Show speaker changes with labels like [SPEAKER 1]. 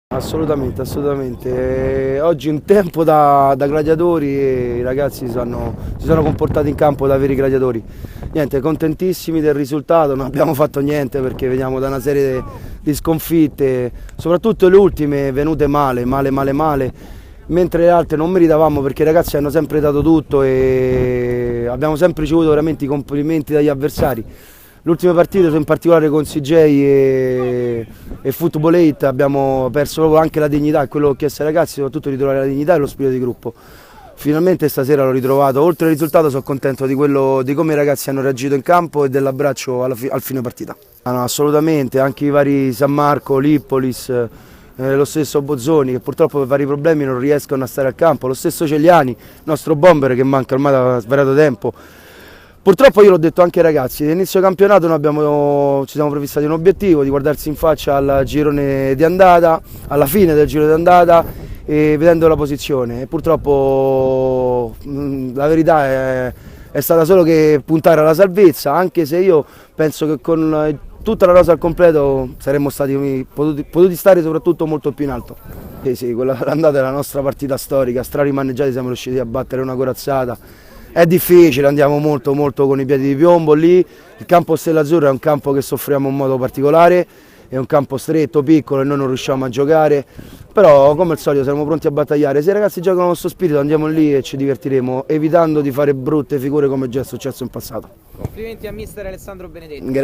[SPEAKER 1] Assolutamente, assolutamente. Oggi un tempo da gladiatori e i ragazzi si sono comportati in campo da veri gladiatori. Niente, contentissimi del risultato, non abbiamo fatto niente perché veniamo da una serie di sconfitte, soprattutto le ultime venute male, mentre le altre non meritavamo perché i ragazzi hanno sempre dato tutto e abbiamo sempre ricevuto veramente i complimenti dagli avversari. L'ultima partita, in particolare con CJ e Football 8, abbiamo perso proprio anche la dignità, e quello che ho chiesto ai ragazzi, soprattutto ritrovare la dignità e lo spirito di gruppo. Finalmente stasera l'ho ritrovato, oltre al risultato sono contento di come i ragazzi hanno reagito in campo e dell'abbraccio al fine partita. No, assolutamente, anche i vari San Marco, Lippolis, lo stesso Bozzoni che purtroppo per vari problemi non riescono a stare al campo, lo stesso Celiani, il nostro bomber che manca ormai da svariato tempo. Purtroppo io l'ho detto anche ai ragazzi, all'inizio campionato ci siamo prefissati un obiettivo di guardarsi in faccia al girone di andata, alla fine del giro di andata e vedendo la posizione. E purtroppo la verità è stata solo che puntare alla salvezza, anche se io penso che con tutta la rosa al completo saremmo potuti stare soprattutto molto più in alto. Sì, quella dell'andata è la nostra partita storica, strarimaneggiati siamo riusciti a battere una corazzata. È difficile, andiamo molto con i piedi di piombo lì, il campo Stella Azzurra è un campo che soffriamo in modo particolare, è un campo stretto, piccolo e noi non riusciamo a giocare, però come al solito saremo pronti a battagliare, se i ragazzi giocano con questo spirito andiamo lì e ci divertiremo, evitando di fare brutte figure come già è successo in passato.
[SPEAKER 2] Complimenti a mister Alessandro Benedetti.
[SPEAKER 1] Grazie.